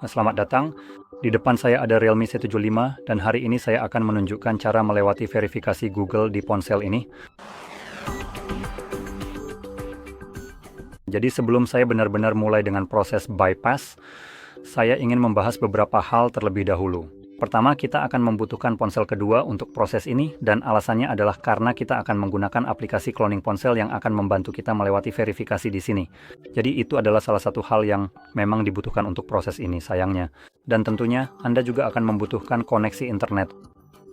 Selamat datang. Di depan saya ada Realme C75 dan hari ini saya akan menunjukkan cara melewati verifikasi Google di ponsel ini. Jadi sebelum saya benar-benar mulai dengan proses bypass, saya ingin membahas beberapa hal terlebih dahulu. Pertama, kita akan membutuhkan ponsel kedua untuk proses ini, dan alasannya adalah karena kita akan menggunakan aplikasi cloning ponsel yang akan membantu kita melewati verifikasi di sini. Jadi itu adalah salah satu hal yang memang dibutuhkan untuk proses ini, sayangnya. Dan tentunya, Anda juga akan membutuhkan koneksi internet.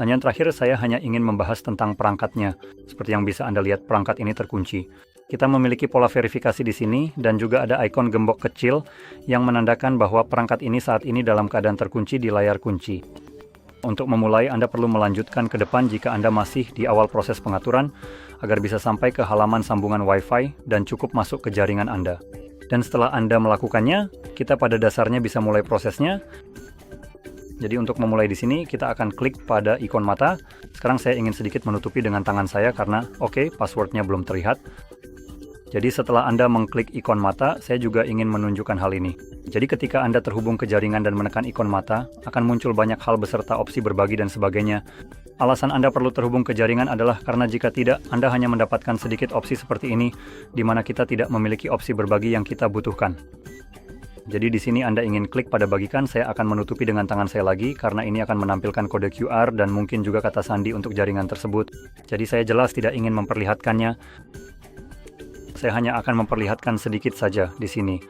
Dan yang terakhir, saya hanya ingin membahas tentang perangkatnya. Seperti yang bisa Anda lihat, perangkat ini terkunci. Kita memiliki pola verifikasi di sini, dan juga ada ikon gembok kecil yang menandakan bahwa perangkat ini saat ini dalam keadaan terkunci di layar kunci. Untuk memulai, Anda perlu melanjutkan ke depan jika Anda masih di awal proses pengaturan, agar bisa sampai ke halaman sambungan Wi-Fi dan cukup masuk ke jaringan Anda. Dan setelah Anda melakukannya, kita pada dasarnya bisa mulai prosesnya. Jadi untuk memulai di sini, kita akan klik pada ikon mata. Sekarang saya ingin sedikit menutupi dengan tangan saya karena, passwordnya belum terlihat. Jadi setelah Anda mengklik ikon mata, saya juga ingin menunjukkan hal ini. Jadi ketika Anda terhubung ke jaringan dan menekan ikon mata, akan muncul banyak hal beserta opsi berbagi dan sebagainya. Alasan Anda perlu terhubung ke jaringan adalah karena jika tidak, Anda hanya mendapatkan sedikit opsi seperti ini, di mana kita tidak memiliki opsi berbagi yang kita butuhkan. Jadi di sini Anda ingin klik pada bagikan, saya akan menutupi dengan tangan saya lagi, karena ini akan menampilkan kode QR dan mungkin juga kata sandi untuk jaringan tersebut. Jadi saya jelas tidak ingin memperlihatkannya. Saya hanya akan memperlihatkan sedikit saja di sini.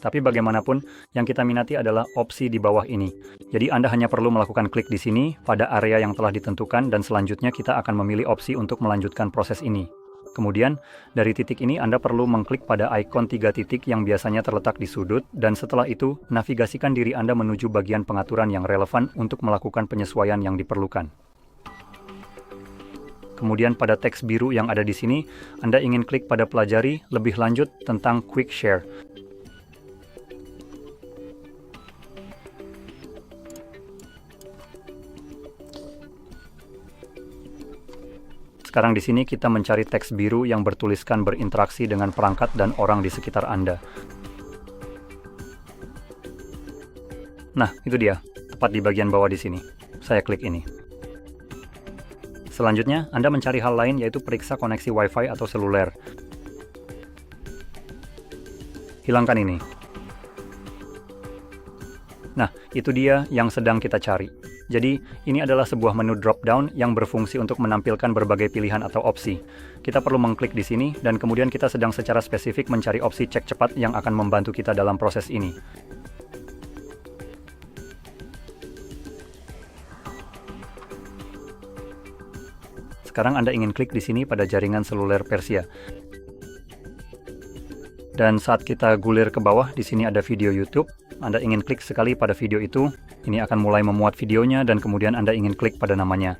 Tapi bagaimanapun, yang kita minati adalah opsi di bawah ini. Jadi Anda hanya perlu melakukan klik di sini pada area yang telah ditentukan dan selanjutnya kita akan memilih opsi untuk melanjutkan proses ini. Kemudian, dari titik ini Anda perlu mengklik pada ikon 3 titik yang biasanya terletak di sudut dan setelah itu, navigasikan diri Anda menuju bagian pengaturan yang relevan untuk melakukan penyesuaian yang diperlukan. Kemudian pada teks biru yang ada di sini, Anda ingin klik pada pelajari lebih lanjut tentang Quick Share. Sekarang di sini kita mencari teks biru yang bertuliskan berinteraksi dengan perangkat dan orang di sekitar Anda. Nah, itu dia, tepat di bagian bawah di sini. Saya klik ini. Selanjutnya, Anda mencari hal lain yaitu periksa koneksi Wi-Fi atau seluler. Hilangkan ini. Nah, itu dia yang sedang kita cari. Jadi, ini adalah sebuah menu drop-down yang berfungsi untuk menampilkan berbagai pilihan atau opsi. Kita perlu mengklik di sini, dan kemudian kita sedang secara spesifik mencari opsi cek cepat yang akan membantu kita dalam proses ini. Sekarang Anda ingin klik di sini pada jaringan seluler Persia. Dan saat kita gulir ke bawah, di sini ada video YouTube. Anda ingin klik sekali pada video itu, ini akan mulai memuat videonya dan kemudian Anda ingin klik pada namanya.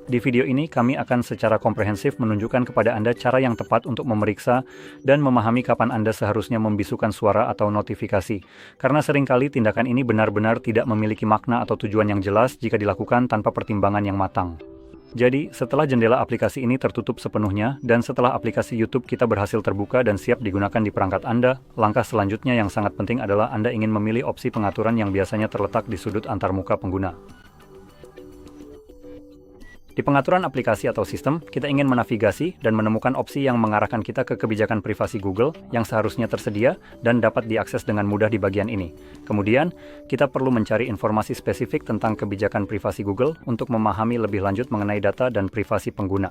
Di video ini, kami akan secara komprehensif menunjukkan kepada Anda cara yang tepat untuk memeriksa dan memahami kapan Anda seharusnya membisukan suara atau notifikasi. Karena seringkali tindakan ini benar-benar tidak memiliki makna atau tujuan yang jelas jika dilakukan tanpa pertimbangan yang matang. Jadi, setelah jendela aplikasi ini tertutup sepenuhnya, dan setelah aplikasi YouTube kita berhasil terbuka dan siap digunakan di perangkat Anda, langkah selanjutnya yang sangat penting adalah Anda ingin memilih opsi pengaturan yang biasanya terletak di sudut antarmuka pengguna. Di pengaturan aplikasi atau sistem, kita ingin menavigasi dan menemukan opsi yang mengarahkan kita ke kebijakan privasi Google yang seharusnya tersedia dan dapat diakses dengan mudah di bagian ini. Kemudian, kita perlu mencari informasi spesifik tentang kebijakan privasi Google untuk memahami lebih lanjut mengenai data dan privasi pengguna.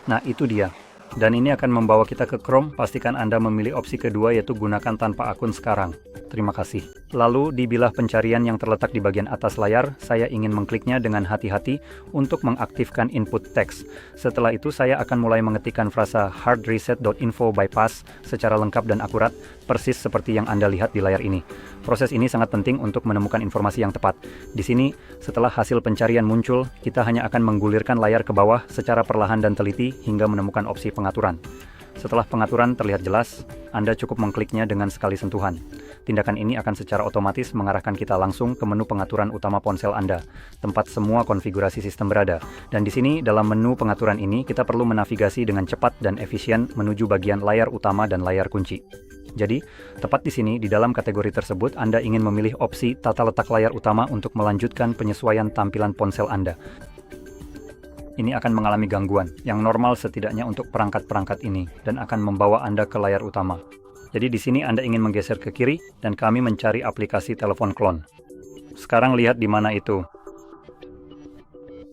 Nah, itu dia. Dan ini akan membawa kita ke Chrome. Pastikan Anda memilih opsi kedua yaitu gunakan tanpa akun sekarang. Terima kasih. Lalu di bilah pencarian yang terletak di bagian atas layar, saya ingin mengkliknya dengan hati-hati untuk mengaktifkan input teks. Setelah itu saya akan mulai mengetikkan frasa hardreset.info bypass secara lengkap dan akurat, persis seperti yang Anda lihat di layar ini. Proses ini sangat penting untuk menemukan informasi yang tepat. Di sini, setelah hasil pencarian muncul, kita hanya akan menggulirkan layar ke bawah secara perlahan dan teliti hingga menemukan opsi pengaturan. Setelah pengaturan terlihat jelas, Anda cukup mengkliknya dengan sekali sentuhan. Tindakan ini akan secara otomatis mengarahkan kita langsung ke menu pengaturan utama ponsel Anda, tempat semua konfigurasi sistem berada. Dan di sini, dalam menu pengaturan ini, kita perlu menavigasi dengan cepat dan efisien menuju bagian layar utama dan layar kunci. Jadi, tepat di sini, di dalam kategori tersebut, Anda ingin memilih opsi tata letak layar utama untuk melanjutkan penyesuaian tampilan ponsel Anda. Ini akan mengalami gangguan, yang normal setidaknya untuk perangkat-perangkat ini, dan akan membawa Anda ke layar utama. Jadi di sini Anda ingin menggeser ke kiri, dan kami mencari aplikasi telepon klon. Sekarang lihat di mana itu.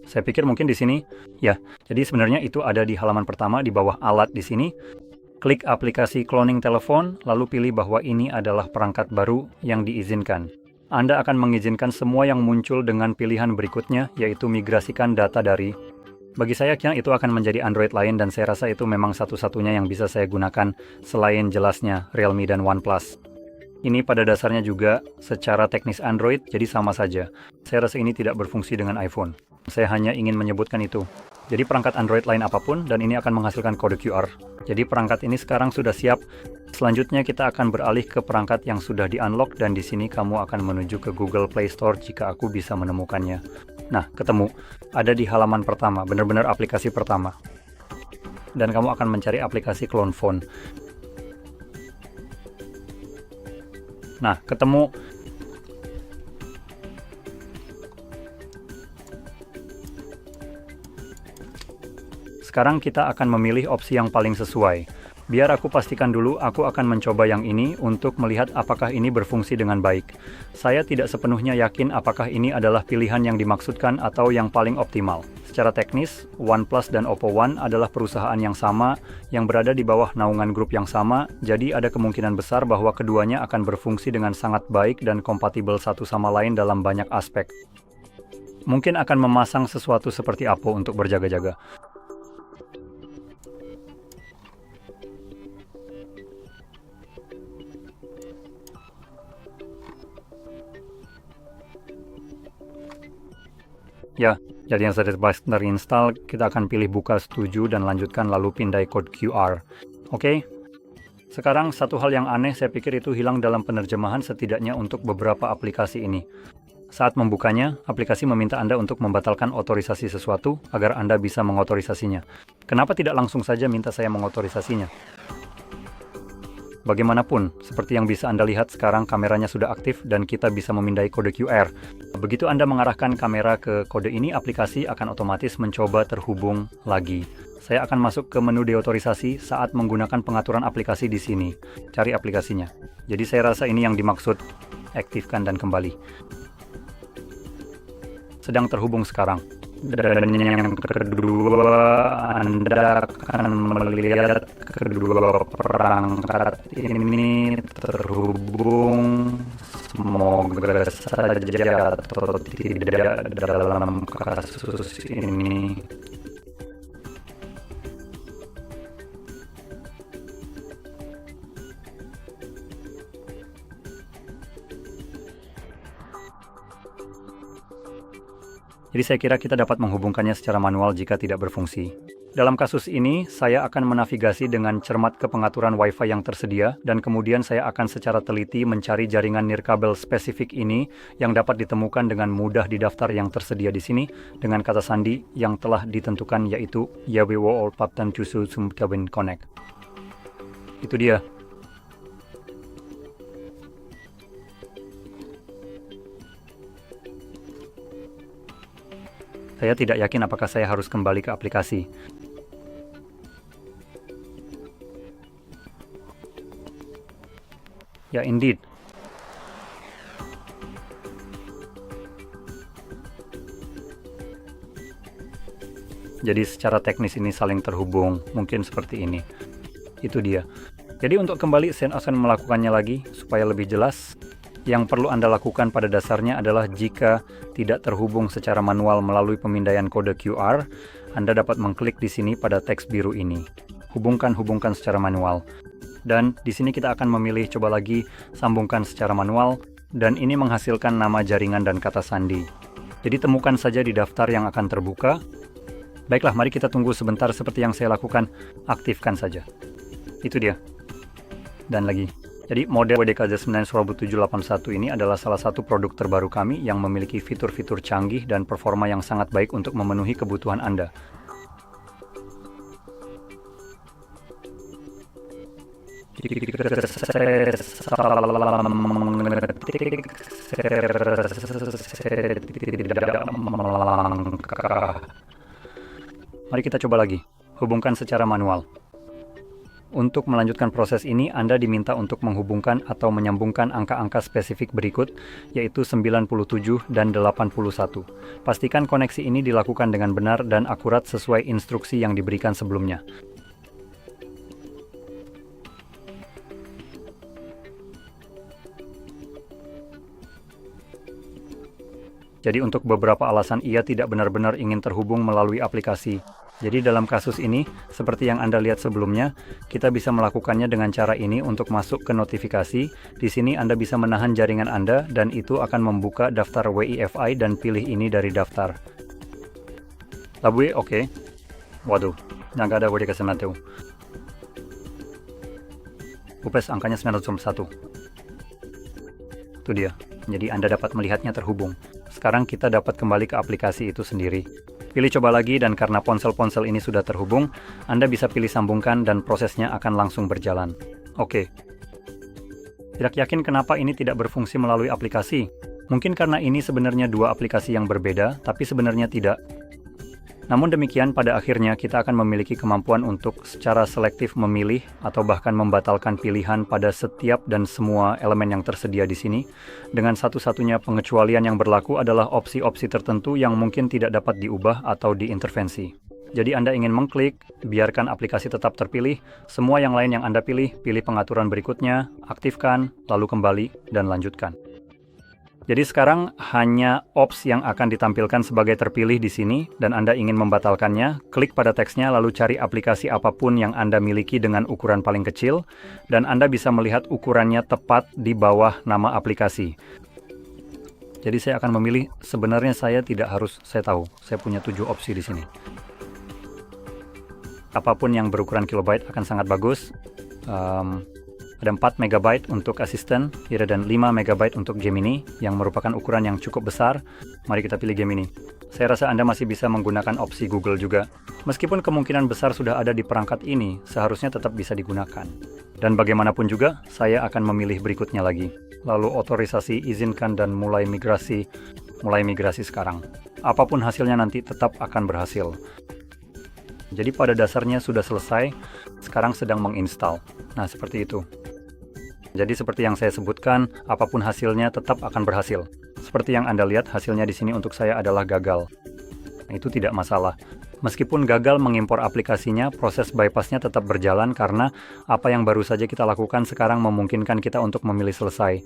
Saya pikir mungkin di sini, ya. Jadi sebenarnya itu ada di halaman pertama di bawah alat di sini. Klik aplikasi cloning telepon, lalu pilih bahwa ini adalah perangkat baru yang diizinkan. Anda akan mengizinkan semua yang muncul dengan pilihan berikutnya, yaitu migrasikan data dari. Bagi saya, itu akan menjadi Android lain dan saya rasa itu memang satu-satunya yang bisa saya gunakan selain jelasnya Realme dan OnePlus. Ini pada dasarnya juga secara teknis Android, jadi sama saja. Saya rasa ini tidak berfungsi dengan iPhone. Saya hanya ingin menyebutkan itu. Jadi perangkat Android lain apapun, dan ini akan menghasilkan kode QR. Jadi perangkat ini sekarang sudah siap. Selanjutnya kita akan beralih ke perangkat yang sudah di-unlock, dan di sini kamu akan menuju ke Google Play Store jika aku bisa menemukannya. Nah, ketemu. Ada di halaman pertama, benar-benar aplikasi pertama. Dan kamu akan mencari aplikasi clone phone. Nah, ketemu. Sekarang kita akan memilih opsi yang paling sesuai. Biar aku pastikan dulu, aku akan mencoba yang ini untuk melihat apakah ini berfungsi dengan baik. Saya tidak sepenuhnya yakin apakah ini adalah pilihan yang dimaksudkan atau yang paling optimal. Secara teknis, OnePlus dan Oppo One adalah perusahaan yang sama, yang berada di bawah naungan grup yang sama, jadi ada kemungkinan besar bahwa keduanya akan berfungsi dengan sangat baik dan kompatibel satu sama lain dalam banyak aspek. Mungkin akan memasang sesuatu seperti Apple untuk berjaga-jaga. Ya, jadi yang sudah terinstall, kita akan pilih buka setuju dan lanjutkan lalu pindai kode QR. Oke? Sekarang satu hal yang aneh saya pikir itu hilang dalam penerjemahan setidaknya untuk beberapa aplikasi ini. Saat membukanya, aplikasi meminta Anda untuk membatalkan otorisasi sesuatu agar Anda bisa mengotorisasinya. Kenapa tidak langsung saja minta saya mengotorisasinya? Bagaimanapun, seperti yang bisa Anda lihat sekarang kameranya sudah aktif dan kita bisa memindai kode QR. Begitu Anda mengarahkan kamera ke kode ini, aplikasi akan otomatis mencoba terhubung lagi. Saya akan masuk ke menu deotorisasi saat menggunakan pengaturan aplikasi di sini. Cari aplikasinya. Jadi saya rasa ini yang dimaksud, aktifkan dan kembali. Sedang terhubung sekarang. Dan yang kedua, Anda akan melihat kedua perangkat ini terhubung. Semoga saja atau tidak dalam kasus ini. Jadi saya kira kita dapat menghubungkannya secara manual jika tidak berfungsi. Dalam kasus ini, saya akan menavigasi dengan cermat ke pengaturan Wi-Fi yang tersedia, dan kemudian saya akan secara teliti mencari jaringan nirkabel spesifik ini yang dapat ditemukan dengan mudah di daftar yang tersedia di sini, dengan kata sandi yang telah ditentukan yaitu Yawewo Olpaptan Cusu Sumkabin Connect. Itu dia. Saya tidak yakin apakah saya harus kembali ke aplikasi. Ya, indeed. Jadi secara teknis ini saling terhubung, mungkin seperti ini. Itu dia. Jadi untuk kembali saya akan melakukannya lagi supaya lebih jelas. Yang perlu Anda lakukan pada dasarnya adalah jika tidak terhubung secara manual melalui pemindaian kode QR, Anda dapat mengklik di sini pada teks biru ini. Hubungkan secara manual. Dan di sini kita akan memilih coba lagi sambungkan secara manual, dan ini menghasilkan nama jaringan dan kata sandi. Jadi temukan saja di daftar yang akan terbuka. Baiklah, mari kita tunggu sebentar seperti yang saya lakukan. Aktifkan saja. Itu dia. Dan lagi. Jadi model WDKZ9 12781 ini adalah salah satu produk terbaru kami yang memiliki fitur-fitur canggih dan performa yang sangat baik untuk memenuhi kebutuhan Anda. Mari kita coba lagi. Hubungkan secara manual. Untuk melanjutkan proses ini, Anda diminta untuk menghubungkan atau menyambungkan angka-angka spesifik berikut, yaitu 97 dan 81. Pastikan koneksi ini dilakukan dengan benar dan akurat sesuai instruksi yang diberikan sebelumnya. Jadi untuk beberapa alasan ia tidak benar-benar ingin terhubung melalui aplikasi. Jadi dalam kasus ini, seperti yang Anda lihat sebelumnya, kita bisa melakukannya dengan cara ini untuk masuk ke notifikasi. Di sini Anda bisa menahan jaringan Anda dan itu akan membuka daftar WiFi dan pilih ini dari daftar. Labui, oke. Waduh, nggak ada WDKZ9. Upes angkanya 901. Itu dia. Jadi Anda dapat melihatnya terhubung. Sekarang kita dapat kembali ke aplikasi itu sendiri. Pilih coba lagi dan karena ponsel-ponsel ini sudah terhubung, Anda bisa pilih sambungkan dan prosesnya akan langsung berjalan. Oke. Tidak yakin kenapa ini tidak berfungsi melalui aplikasi? Mungkin karena ini sebenarnya dua aplikasi yang berbeda, tapi sebenarnya tidak. Namun demikian, pada akhirnya kita akan memiliki kemampuan untuk secara selektif memilih atau bahkan membatalkan pilihan pada setiap dan semua elemen yang tersedia di sini. Dengan satu-satunya pengecualian yang berlaku adalah opsi-opsi tertentu yang mungkin tidak dapat diubah atau diintervensi. Jadi Anda ingin mengklik, biarkan aplikasi tetap terpilih, semua yang lain yang Anda pilih, pilih pengaturan berikutnya, aktifkan, lalu kembali, dan lanjutkan. Jadi sekarang hanya ops yang akan ditampilkan sebagai terpilih di sini dan Anda ingin membatalkannya, klik pada teksnya lalu cari aplikasi apapun yang Anda miliki dengan ukuran paling kecil dan Anda bisa melihat ukurannya tepat di bawah nama aplikasi. Jadi saya akan memilih, sebenarnya saya tidak harus, saya tahu, saya punya 7 opsi di sini. Apapun yang berukuran kilobyte akan sangat bagus. Ada 4 MB untuk Assistant, dan 5 MB untuk Gemini, yang merupakan ukuran yang cukup besar. Mari kita pilih Gemini. Saya rasa Anda masih bisa menggunakan opsi Google juga. Meskipun kemungkinan besar sudah ada di perangkat ini, seharusnya tetap bisa digunakan. Dan bagaimanapun juga, saya akan memilih berikutnya lagi. Lalu otorisasi, izinkan, dan mulai migrasi sekarang. Apapun hasilnya nanti tetap akan berhasil. Jadi pada dasarnya sudah selesai, sekarang sedang menginstal. Nah, seperti itu. Jadi seperti yang saya sebutkan, apapun hasilnya tetap akan berhasil. Seperti yang Anda lihat, hasilnya di sini untuk saya adalah gagal. Nah, itu tidak masalah. Meskipun gagal mengimpor aplikasinya, proses bypassnya tetap berjalan karena apa yang baru saja kita lakukan sekarang memungkinkan kita untuk memilih selesai.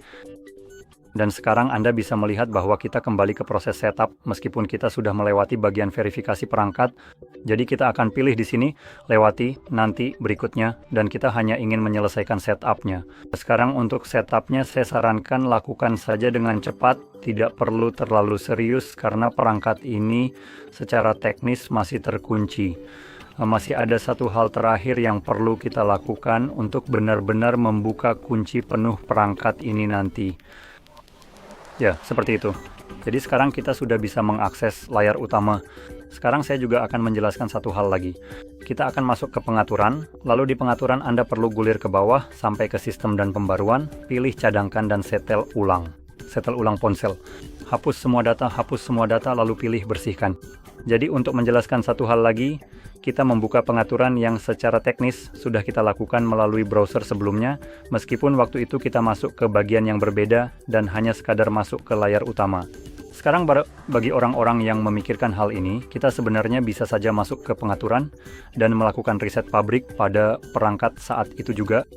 Dan sekarang Anda bisa melihat bahwa kita kembali ke proses setup meskipun kita sudah melewati bagian verifikasi perangkat. Jadi kita akan pilih di sini, lewati, nanti, berikutnya, dan kita hanya ingin menyelesaikan setupnya. Sekarang untuk setupnya saya sarankan lakukan saja dengan cepat, tidak perlu terlalu serius karena perangkat ini secara teknis masih terkunci. Masih ada satu hal terakhir yang perlu kita lakukan untuk benar-benar membuka kunci penuh perangkat ini nanti. Ya, seperti itu. Jadi sekarang kita sudah bisa mengakses layar utama. Sekarang saya juga akan menjelaskan satu hal lagi. Kita akan masuk ke pengaturan, lalu di pengaturan Anda perlu gulir ke bawah sampai ke sistem dan pembaruan, pilih cadangkan dan setel ulang. Setel ulang ponsel. Hapus semua data, lalu pilih bersihkan. Jadi untuk menjelaskan satu hal lagi, kita membuka pengaturan yang secara teknis sudah kita lakukan melalui browser sebelumnya, meskipun waktu itu kita masuk ke bagian yang berbeda dan hanya sekadar masuk ke layar utama. Sekarang bagi orang-orang yang memikirkan hal ini, kita sebenarnya bisa saja masuk ke pengaturan dan melakukan reset pabrik pada perangkat saat itu juga.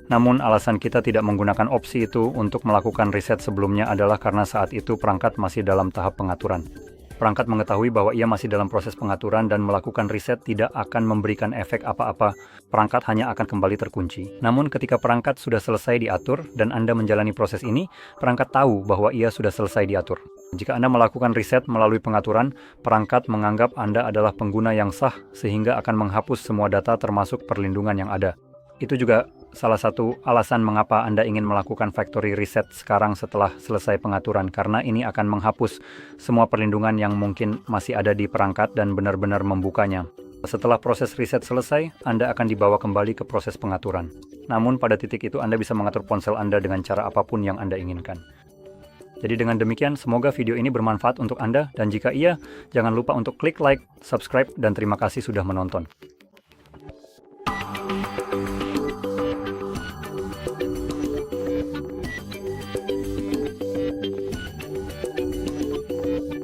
Namun alasan kita tidak menggunakan opsi itu untuk melakukan reset sebelumnya adalah karena saat itu perangkat masih dalam tahap pengaturan. Perangkat mengetahui bahwa ia masih dalam proses pengaturan dan melakukan reset tidak akan memberikan efek apa-apa. Perangkat hanya akan kembali terkunci. Namun ketika perangkat sudah selesai diatur dan Anda menjalani proses ini, perangkat tahu bahwa ia sudah selesai diatur. Jika Anda melakukan reset melalui pengaturan, perangkat menganggap Anda adalah pengguna yang sah sehingga akan menghapus semua data termasuk perlindungan yang ada. Itu juga salah satu alasan mengapa Anda ingin melakukan factory reset sekarang setelah selesai pengaturan, karena ini akan menghapus semua perlindungan yang mungkin masih ada di perangkat dan benar-benar membukanya. Setelah proses reset selesai, Anda akan dibawa kembali ke proses pengaturan. Namun pada titik itu Anda bisa mengatur ponsel Anda dengan cara apapun yang Anda inginkan. Jadi dengan demikian, semoga video ini bermanfaat untuk Anda, dan jika iya, jangan lupa untuk klik like, subscribe, dan terima kasih sudah menonton.